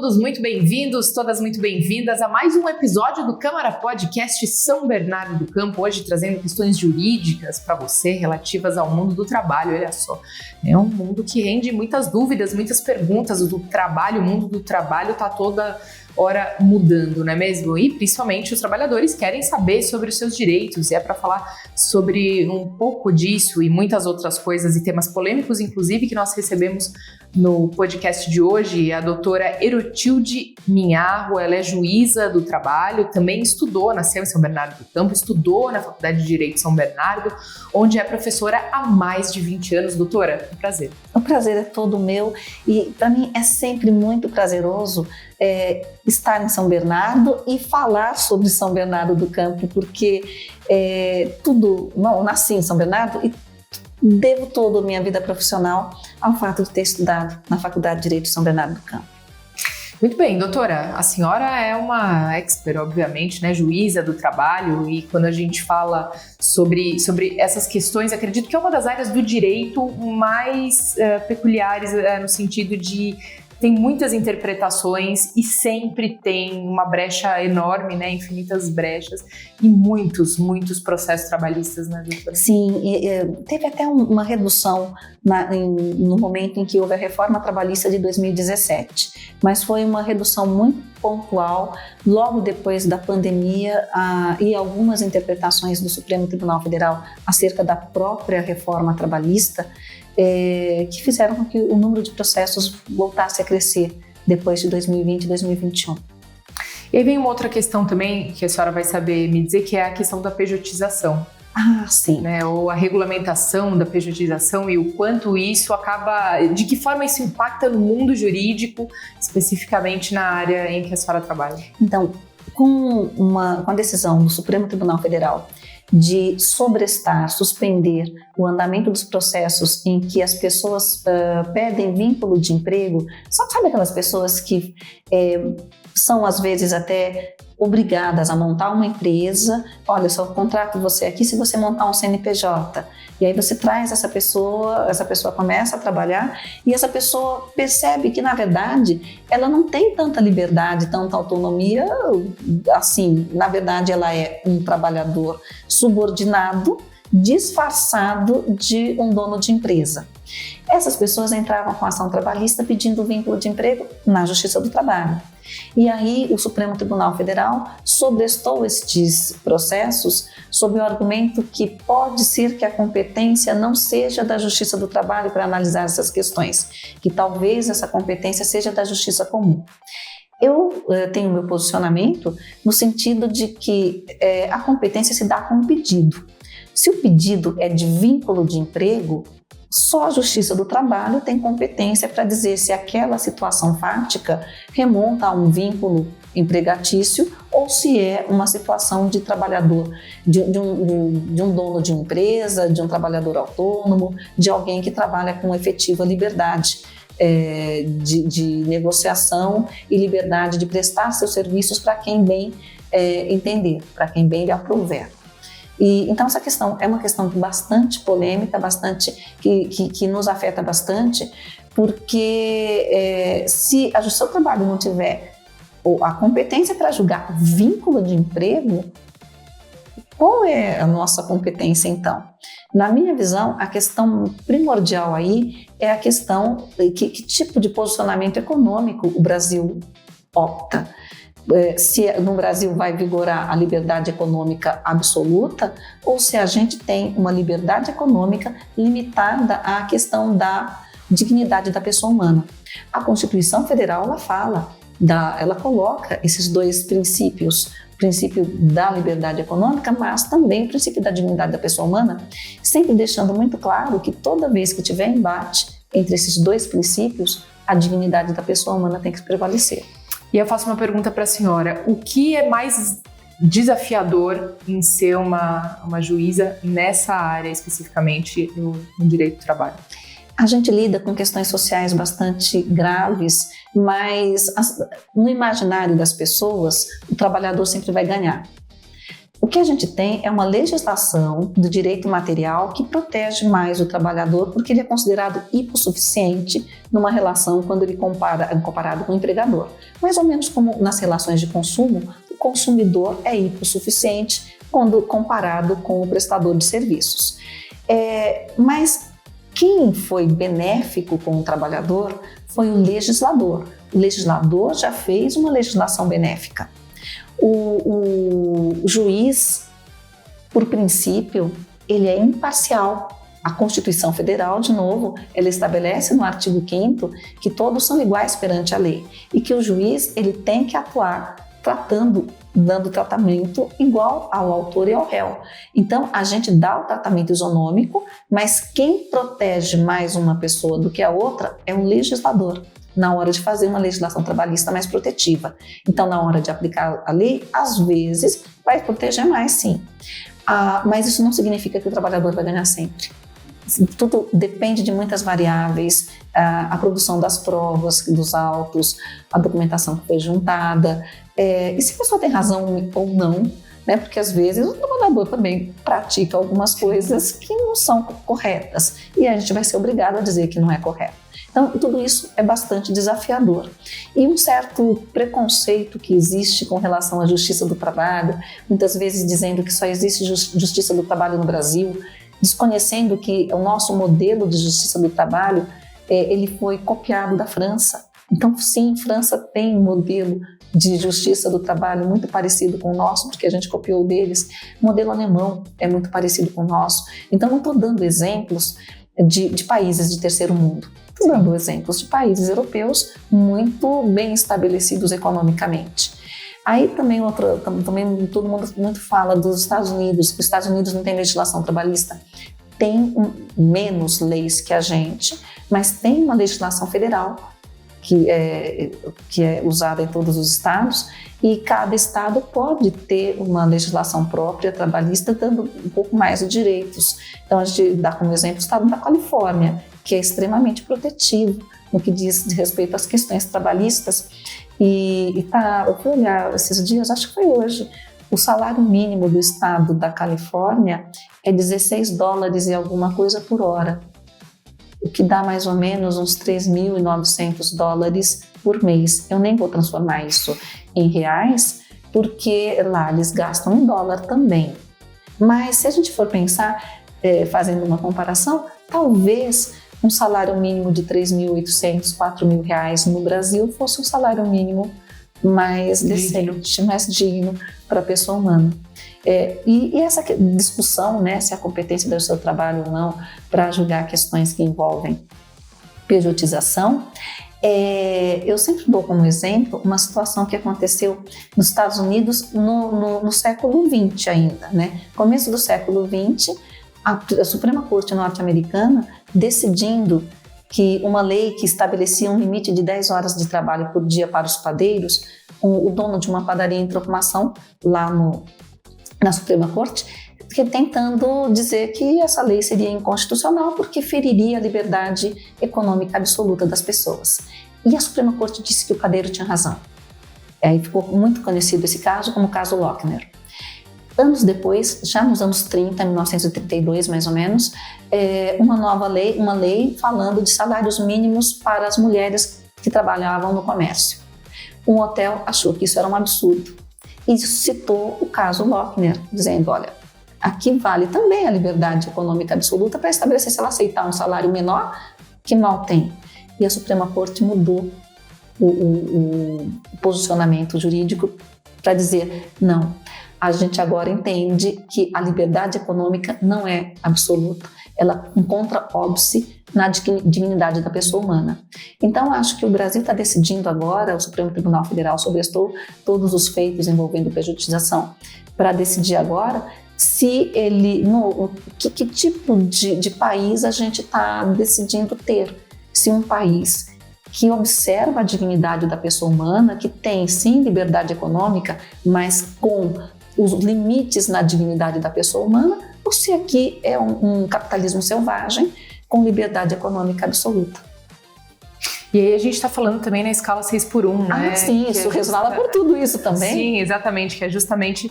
todos muito bem-vindos, todas muito bem-vindas a mais um episódio do Câmara Podcast São Bernardo do Campo, hoje trazendo questões jurídicas para você relativas ao mundo do trabalho. Olha só, é um mundo que rende muitas dúvidas, muitas perguntas do trabalho. O mundo do trabalho está toda hora mudando, não é mesmo? E principalmente os trabalhadores querem saber sobre os seus direitos, e é para falar sobre um pouco disso e muitas outras coisas e temas polêmicos, inclusive, que nós recebemos no podcast de hoje a doutora Erotilde Minharro. Ela é juíza do trabalho, também estudou, nasceu em São Bernardo do Campo, estudou na Faculdade de Direito de São Bernardo, onde é professora há mais de 20 anos. Doutora, um prazer. O prazer é todo meu e para mim é sempre muito prazeroso estar em São Bernardo e falar sobre São Bernardo do Campo, porque nasci em São Bernardo e devo toda a minha vida profissional ao fato de ter estudado na Faculdade de Direito de São Bernardo do Campo. Muito bem, doutora, a senhora é uma expert, obviamente, né, juíza do trabalho, e quando a gente fala sobre essas questões, acredito que é uma das áreas do direito mais peculiares, no sentido de tem muitas interpretações e sempre tem uma brecha enorme, né, infinitas brechas e muitos processos trabalhistas, né, doutora? Sim, teve até uma redução no momento em que houve a reforma trabalhista de 2017, mas foi uma redução muito pontual, logo depois da pandemia e algumas interpretações do Supremo Tribunal Federal acerca da própria reforma trabalhista, que fizeram com que o número de processos voltasse a crescer depois de 2020 e 2021. E aí vem uma outra questão também, que a senhora vai saber me dizer, que é a questão da pejotização. Ah, sim. Né, ou a regulamentação da pejotização e o quanto isso acaba, de que forma isso impacta no mundo jurídico, especificamente na área em que a senhora trabalha. Então, com a decisão do Supremo Tribunal Federal de suspender o andamento dos processos em que as pessoas pedem vínculo de emprego, sabe aquelas pessoas que são às vezes até obrigadas a montar uma empresa. Olha, eu só contrato você aqui se você montar um CNPJ. E aí você traz essa pessoa começa a trabalhar e essa pessoa percebe que, na verdade, ela não tem tanta liberdade, tanta autonomia, assim, na verdade ela é um trabalhador subordinado, disfarçado de um dono de empresa. Essas pessoas entravam com ação trabalhista pedindo vínculo de emprego na Justiça do Trabalho. E aí o Supremo Tribunal Federal sobrestou estes processos sob o argumento que pode ser que a competência não seja da Justiça do Trabalho para analisar essas questões, que talvez essa competência seja da Justiça Comum. Eu tenho meu posicionamento no sentido de que a competência se dá com um pedido. Se o pedido é de vínculo de emprego, só a Justiça do Trabalho tem competência para dizer se aquela situação fática remonta a um vínculo empregatício ou se é uma situação de trabalhador, de um dono de uma empresa, de um trabalhador autônomo, de alguém que trabalha com efetiva liberdade de negociação e liberdade de prestar seus serviços para quem bem entender, para quem bem lhe aprouver. Então essa questão é uma questão bastante polêmica, que nos afeta bastante, porque se a Justiça do Trabalho não tiver a competência para julgar vínculo de emprego, qual é a nossa competência então? Na minha visão, a questão primordial aí é a questão que tipo de posicionamento econômico o Brasil opta. Se no Brasil vai vigorar a liberdade econômica absoluta ou se a gente tem uma liberdade econômica limitada à questão da dignidade da pessoa humana. A Constituição Federal ela coloca esses dois princípios, o princípio da liberdade econômica, mas também o princípio da dignidade da pessoa humana, sempre deixando muito claro que toda vez que tiver embate entre esses dois princípios, a dignidade da pessoa humana tem que prevalecer. E eu faço uma pergunta para a senhora: o que é mais desafiador em ser uma juíza nessa área, especificamente no direito do trabalho? A gente lida com questões sociais bastante graves, mas no imaginário das pessoas, o trabalhador sempre vai ganhar. O que a gente tem é uma legislação do direito material que protege mais o trabalhador porque ele é considerado hipossuficiente numa relação quando ele é comparado com o empregador. Mais ou menos como nas relações de consumo, o consumidor é hipossuficiente quando comparado com o prestador de serviços. Mas quem foi benéfico com o trabalhador foi o legislador. O legislador já fez uma legislação benéfica. O juiz, por princípio, ele é imparcial. A Constituição Federal, de novo, ela estabelece no artigo 5º que todos são iguais perante a lei e que o juiz ele tem que atuar dando tratamento igual ao autor e ao réu. Então, a gente dá o tratamento isonômico, mas quem protege mais uma pessoa do que a outra é o legislador, na hora de fazer uma legislação trabalhista mais protetiva. Então, na hora de aplicar a lei, às vezes, vai proteger mais, sim. Mas isso não significa que o trabalhador vai ganhar sempre. Tudo depende de muitas variáveis, a produção das provas, dos autos, a documentação que foi juntada, e se a pessoa tem razão ou não, né? Porque às vezes o trabalhador também pratica algumas coisas que não são corretas e a gente vai ser obrigado a dizer que não é correto. Então, tudo isso é bastante desafiador. E um certo preconceito que existe com relação à justiça do trabalho, muitas vezes dizendo que só existe justiça do trabalho no Brasil, desconhecendo que o nosso modelo de justiça do trabalho, ele foi copiado da França. Então, sim, França tem um modelo de justiça do trabalho muito parecido com o nosso, porque a gente copiou deles. O modelo alemão é muito parecido com o nosso. Então, não estou dando exemplos de países de terceiro mundo. Estou dando exemplos de países europeus muito bem estabelecidos economicamente. Aí também todo mundo muito fala dos Estados Unidos. Os Estados Unidos não tem legislação trabalhista. Tem menos leis que a gente, mas tem uma legislação federal que é usada em todos os estados, e cada estado pode ter uma legislação própria trabalhista dando um pouco mais de direitos. Então a gente dá como exemplo o estado da Califórnia, que é extremamente protetivo no que diz respeito às questões trabalhistas. Eu fui olhar esses dias, acho que foi hoje, o salário mínimo do estado da Califórnia é $16 e alguma coisa por hora, o que dá mais ou menos uns $3.900 por mês. Eu nem vou transformar isso em reais, porque lá eles gastam em dólar também. Mas se a gente for pensar, fazendo uma comparação, talvez um salário mínimo de R$3.800, R$4.000 no Brasil fosse um salário mínimo mais decente, mais digno para a pessoa humana. E essa discussão, né, se a competência do seu trabalho ou não, para julgar questões que envolvem pejotização, eu sempre dou como exemplo uma situação que aconteceu nos Estados Unidos no século XX ainda, né? Começo do século XX, a Suprema Corte norte-americana decidindo que uma lei que estabelecia um limite de 10 horas de trabalho por dia para os padeiros, o dono de uma padaria entrou com uma ação lá na Suprema Corte, tentando dizer que essa lei seria inconstitucional porque feriria a liberdade econômica absoluta das pessoas. E a Suprema Corte disse que o padeiro tinha razão. Aí ficou muito conhecido esse caso como o caso Lochner. Anos depois, já nos anos 30, 1932 mais ou menos, uma lei falando de salários mínimos para as mulheres que trabalhavam no comércio. Um hotel achou que isso era um absurdo e citou o caso Lochner, dizendo, olha, aqui vale também a liberdade econômica absoluta para estabelecer se ela aceitar um salário menor, que mal tem. E a Suprema Corte mudou o posicionamento jurídico para dizer, não, a gente agora entende que a liberdade econômica não é absoluta, ela encontra óbice na dignidade da pessoa humana. Então, acho que o Brasil está decidindo agora, o Supremo Tribunal Federal sobrestou todos os feitos envolvendo pejotização, para decidir agora se que tipo de país a gente está decidindo ter. Se um país que observa a dignidade da pessoa humana, que tem sim liberdade econômica, mas com os limites na dignidade da pessoa humana, ou se aqui é um capitalismo selvagem com liberdade econômica absoluta. E aí a gente está falando também na escala 6x1, né? Ah, sim, isso resvala por tudo isso também. Sim, exatamente, que é justamente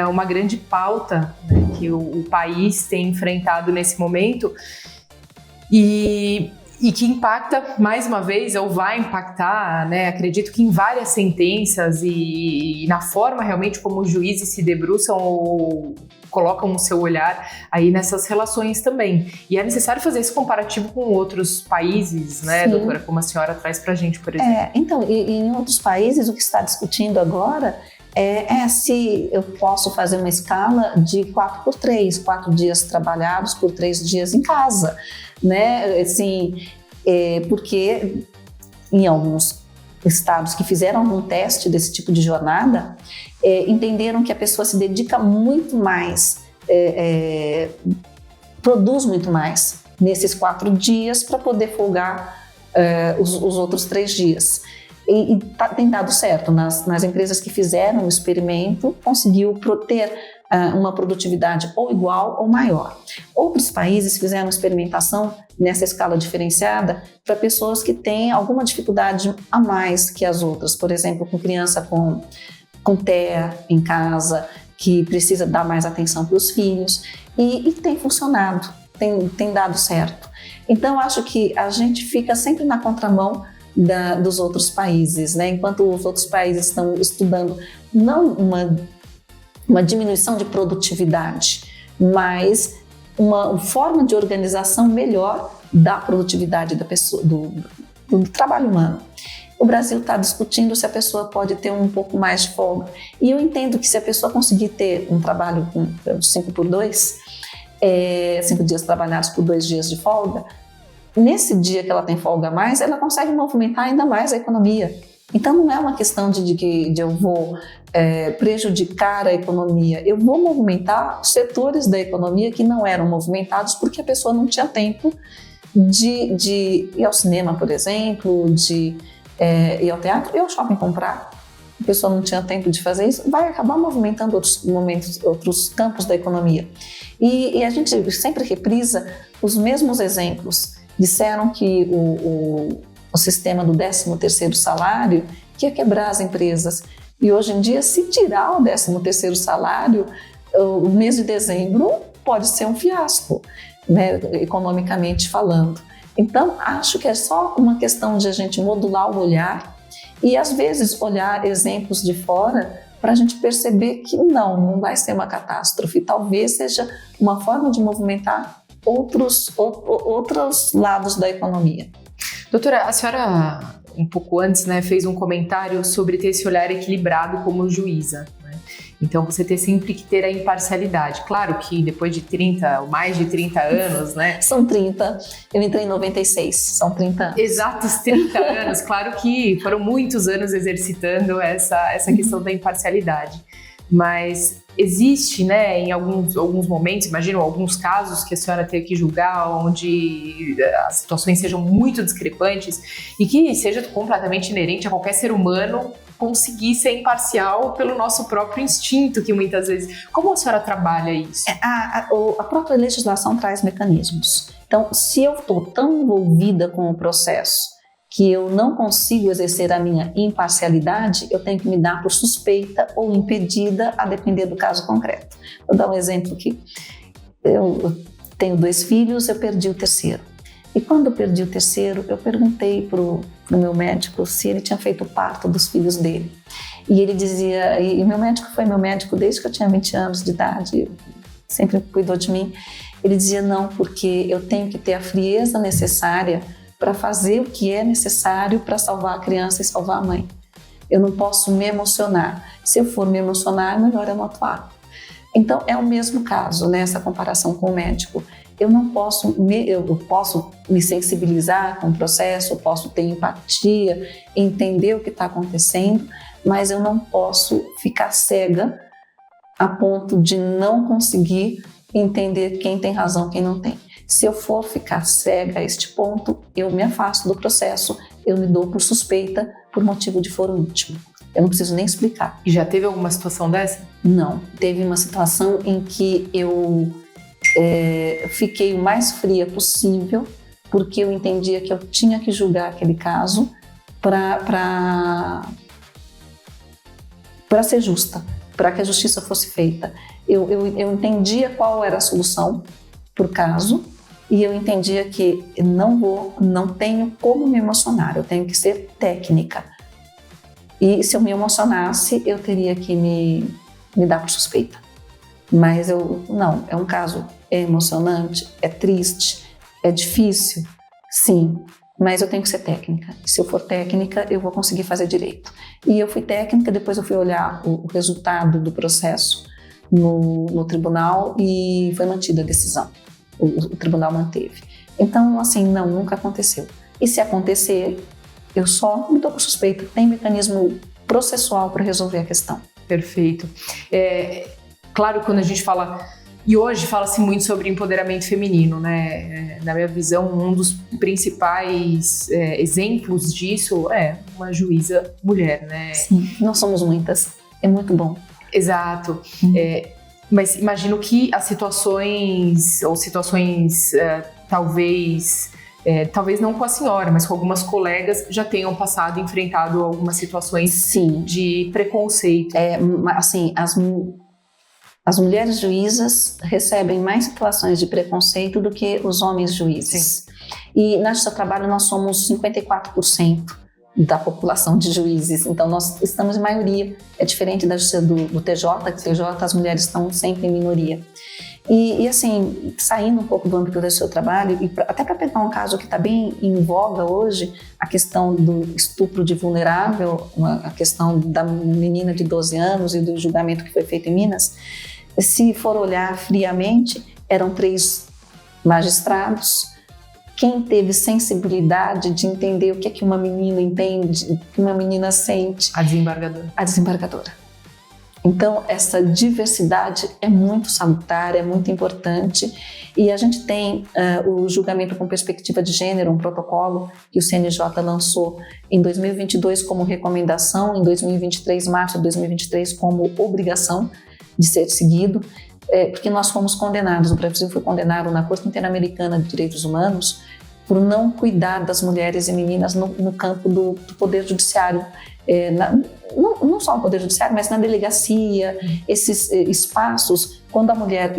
uma grande pauta, né, que o país tem enfrentado nesse momento e que impacta, mais uma vez, ou vai impactar, né, acredito que em várias sentenças e na forma realmente como os juízes se debruçam ou colocam o seu olhar aí nessas relações também. E é necessário fazer esse comparativo com outros países, né, sim, doutora, como a senhora traz pra gente, por exemplo. Então, em outros países, o que está discutindo agora é se eu posso fazer uma escala de 4x3, 4 dias trabalhados por 3 dias em casa, né? Assim, porque em alguns estados que fizeram algum teste desse tipo de jornada, entenderam que a pessoa se dedica muito mais, produz muito mais nesses 4 dias para poder folgar os outros 3 dias. E tem dado certo, nas empresas que fizeram o experimento, conseguiu ter uma produtividade ou igual ou maior. Outros países fizeram experimentação nessa escala diferenciada para pessoas que têm alguma dificuldade a mais que as outras, por exemplo, com criança com TEA em casa, que precisa dar mais atenção para os filhos, e tem funcionado, tem dado certo. Então, acho que a gente fica sempre na contramão dos outros países, né? Enquanto os outros países estão estudando não uma diminuição de produtividade, mas uma forma de organização melhor da produtividade da pessoa, do trabalho humano. O Brasil está discutindo se a pessoa pode ter um pouco mais de folga. E eu entendo que se a pessoa conseguir ter um trabalho com 5x2, 5 dias trabalhados por 2 dias de folga, nesse dia que ela tem folga a mais, ela consegue movimentar ainda mais a economia. Então não é uma questão de eu vou prejudicar a economia, eu vou movimentar setores da economia que não eram movimentados porque a pessoa não tinha tempo de ir ao cinema, por exemplo, de ir ao teatro e ao shopping comprar. A pessoa não tinha tempo de fazer isso, vai acabar movimentando outros campos da economia. E a gente sempre reprisa os mesmos exemplos. Disseram que o sistema do 13º salário que ia quebrar as empresas. E hoje em dia, se tirar o 13º salário, o mês de dezembro pode ser um fiasco, né, economicamente falando. Então, acho que é só uma questão de a gente modular o olhar e, às vezes, olhar exemplos de fora para a gente perceber que não vai ser uma catástrofe. Talvez seja uma forma de movimentar outros lados da economia. Doutora, a senhora, um pouco antes, né, fez um comentário sobre ter esse olhar equilibrado como juíza, né? Então, você tem sempre que ter a imparcialidade. Claro que depois de 30, ou mais de 30 anos, né? São 30. Eu entrei em 96, são 30 anos. Exatos 30 anos. Claro que foram muitos anos exercitando essa questão da imparcialidade. Mas existe, né, em alguns momentos, imagino alguns casos que a senhora teve que julgar, onde as situações sejam muito discrepantes e que seja completamente inerente a qualquer ser humano conseguir ser imparcial pelo nosso próprio instinto, que muitas vezes... Como a senhora trabalha isso? A própria legislação traz mecanismos. Então, se eu estou tão envolvida com o processo que eu não consigo exercer a minha imparcialidade, eu tenho que me dar por suspeita ou impedida, a depender do caso concreto. Vou dar um exemplo aqui. Eu tenho 2 filhos, eu perdi o 3º. E quando eu perdi o 3º, eu perguntei para o meu médico se ele tinha feito parto dos filhos dele. E ele dizia, e meu médico foi meu médico desde que eu tinha 20 anos de idade, sempre cuidou de mim. Ele dizia, não, porque eu tenho que ter a frieza necessária para fazer o que é necessário para salvar a criança e salvar a mãe. Eu não posso me emocionar. Se eu for me emocionar, melhor eu não atuar. Então, é o mesmo caso, né, essa comparação com o médico. Eu posso me sensibilizar com o processo, eu posso ter empatia, entender o que está acontecendo, mas eu não posso ficar cega a ponto de não conseguir entender quem tem razão e quem não tem. Se eu for ficar cega a este ponto, eu me afasto do processo, eu me dou por suspeita por motivo de foro íntimo. Eu não preciso nem explicar. E já teve alguma situação dessa? Não. Teve uma situação em que eu fiquei o mais fria possível, porque eu entendia que eu tinha que julgar aquele caso para ser justa, para que a justiça fosse feita. Eu entendia qual era a solução por caso e eu entendia que não tenho como me emocionar, eu tenho que ser técnica. E se eu me emocionasse, eu teria que me dar por suspeita. Mas não, é um caso, é emocionante, é triste, é difícil, sim, mas eu tenho que ser técnica. Se eu for técnica, eu vou conseguir fazer direito. E eu fui técnica, depois eu fui olhar o resultado do processo no tribunal e foi mantida a decisão. O tribunal manteve. Então, assim, não, nunca aconteceu. E se acontecer, eu só me dou por suspeita. Tem mecanismo processual para resolver a questão. Perfeito. Claro, quando a gente fala... E hoje fala-se muito sobre empoderamento feminino, né? Na minha visão, um dos principais exemplos disso é uma juíza mulher, né? Sim, nós somos muitas. É muito bom. Exato. Mas imagino que as situações talvez não com a senhora, mas com algumas colegas já tenham passado e enfrentado algumas situações Sim. de preconceito. Assim, as mulheres juízas recebem mais situações de preconceito do que os homens juízes. Sim. E na Justiça do Trabalho nós somos 54% da população de juízes, então nós estamos em maioria. É diferente da Justiça do TJ, que TJ as mulheres estão sempre em minoria. E assim, saindo um pouco do âmbito do seu trabalho, e até para pegar um caso que está bem em voga hoje, a questão do estupro de vulnerável, a questão da menina de 12 anos e do julgamento que foi feito em Minas, se for olhar friamente, eram 3 magistrados. Quem teve sensibilidade de entender o que é que uma menina entende, o que uma menina sente? A desembargadora. A desembargadora. Então, essa diversidade é muito salutar, é muito importante. E a gente tem o julgamento com perspectiva de gênero, um protocolo que o CNJ lançou em 2022 como recomendação, em 2023, março de 2023, como obrigação de ser seguido, porque nós fomos condenados, o Brasil foi condenado na Corte Interamericana de Direitos Humanos por não cuidar das mulheres e meninas no campo do Poder Judiciário, não só no Poder Judiciário, mas na delegacia, esses espaços, quando a mulher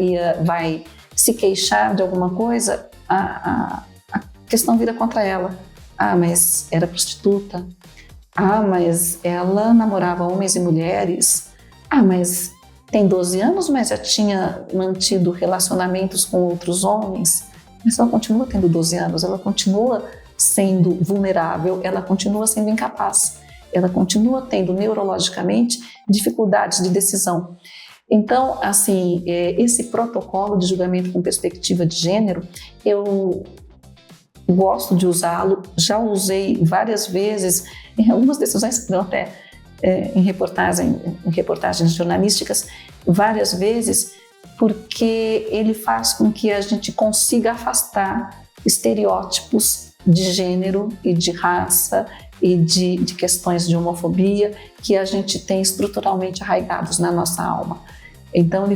vai se queixar de alguma coisa, a questão vira contra ela. Mas era prostituta. Mas ela namorava homens e mulheres. Mas tem 12 anos, mas já tinha mantido relacionamentos com outros homens. Mas ela continua tendo 12 anos, ela continua sendo vulnerável, ela continua sendo incapaz, ela continua tendo neurologicamente dificuldades de decisão. Então, assim, esse protocolo de julgamento com perspectiva de gênero, eu gosto de usá-lo, já usei várias vezes em algumas decisões que dão até em reportagens jornalísticas, várias vezes, porque ele faz com que a gente consiga afastar estereótipos de gênero e de raça e de questões de homofobia que a gente tem estruturalmente arraigados na nossa alma. Então,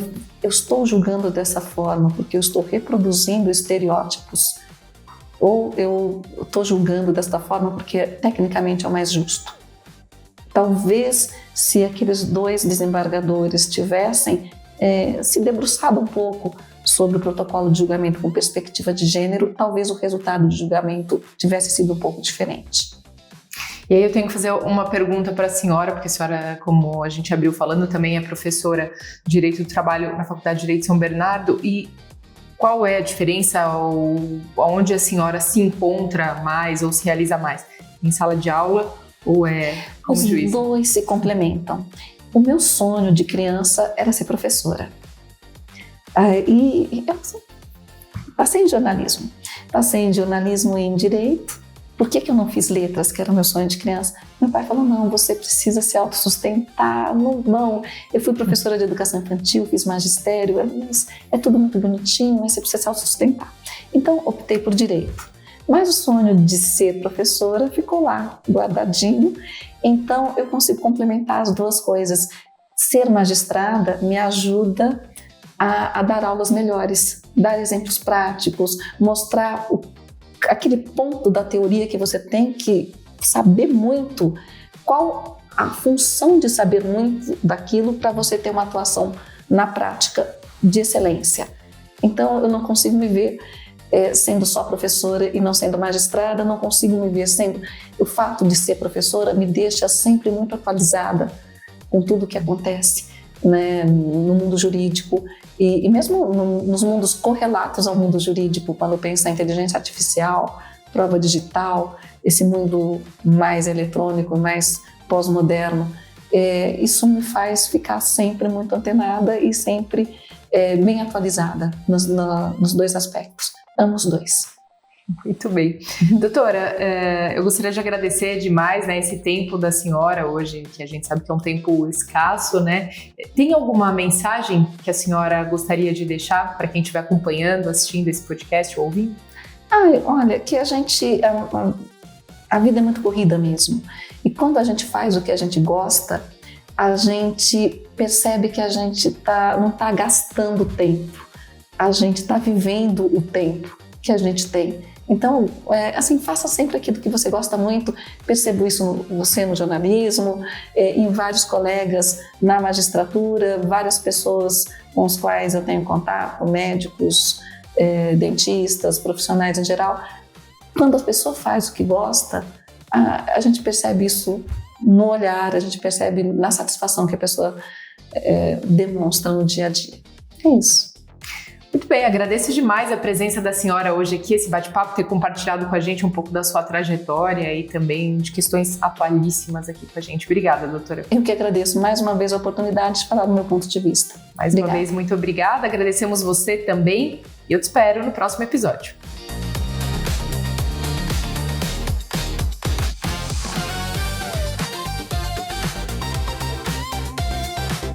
eu estou julgando dessa forma porque eu estou reproduzindo estereótipos, ou eu estou julgando desta forma porque tecnicamente é o mais justo. Talvez, se aqueles 2 desembargadores tivessem se debruçado um pouco sobre o protocolo de julgamento com perspectiva de gênero, talvez o resultado do julgamento tivesse sido um pouco diferente. E aí eu tenho que fazer uma pergunta para a senhora, porque a senhora, como a gente abriu falando, também é professora de Direito do Trabalho na Faculdade de Direito de São Bernardo, e qual é a diferença, ou onde a senhora se encontra mais ou se realiza mais? Em sala de aula ou como juiz? Os 2 se complementam. O meu sonho de criança era ser professora. E eu passei em jornalismo. Passei em jornalismo e em direito. Por que eu não fiz letras, que era o meu sonho de criança? Meu pai falou, não, você precisa se autossustentar. Não. Eu fui professora de educação infantil, fiz magistério, mas é tudo muito bonitinho, mas você precisa se autossustentar. Então, optei por direito. Mas o sonho de ser professora ficou lá, guardadinho. Então, eu consigo complementar as 2 coisas. Ser magistrada me ajuda a dar aulas melhores, dar exemplos práticos, mostrar aquele ponto da teoria que você tem que saber muito, qual a função de saber muito daquilo para você ter uma atuação na prática de excelência. Então, eu não consigo me ver sendo só professora e não sendo magistrada, não consigo me ver sendo... O fato de ser professora me deixa sempre muito atualizada com tudo que acontece, né, no mundo jurídico e mesmo nos mundos correlatos ao mundo jurídico, quando pensa em inteligência artificial, prova digital, esse mundo mais eletrônico, mais pós-moderno. Isso me faz ficar sempre muito antenada e sempre bem atualizada nos dois aspectos. Amo os dois. Muito bem. Doutora, eu gostaria de agradecer demais, né, esse tempo da senhora hoje, que a gente sabe que é um tempo escasso, né? Tem alguma mensagem que a senhora gostaria de deixar para quem estiver acompanhando, assistindo esse podcast ou ouvindo? Olha, que a vida é muito corrida mesmo. E quando a gente faz o que a gente gosta, a gente percebe que a gente não está gastando tempo. A gente está vivendo o tempo que a gente tem. Então, assim, faça sempre aquilo que você gosta muito. Percebo isso você no jornalismo, em vários colegas na magistratura, várias pessoas com as quais eu tenho contato, médicos, dentistas, profissionais em geral. Quando a pessoa faz o que gosta, a gente percebe isso no olhar, a gente percebe na satisfação que a pessoa demonstra no dia a dia. É isso. Muito bem, agradeço demais a presença da senhora hoje aqui, esse bate-papo, ter compartilhado com a gente um pouco da sua trajetória e também de questões atualíssimas aqui com a gente. Obrigada, doutora. Eu que agradeço mais uma vez a oportunidade de falar do meu ponto de vista. Mais uma vez, muito obrigada. Agradecemos você também e eu te espero no próximo episódio.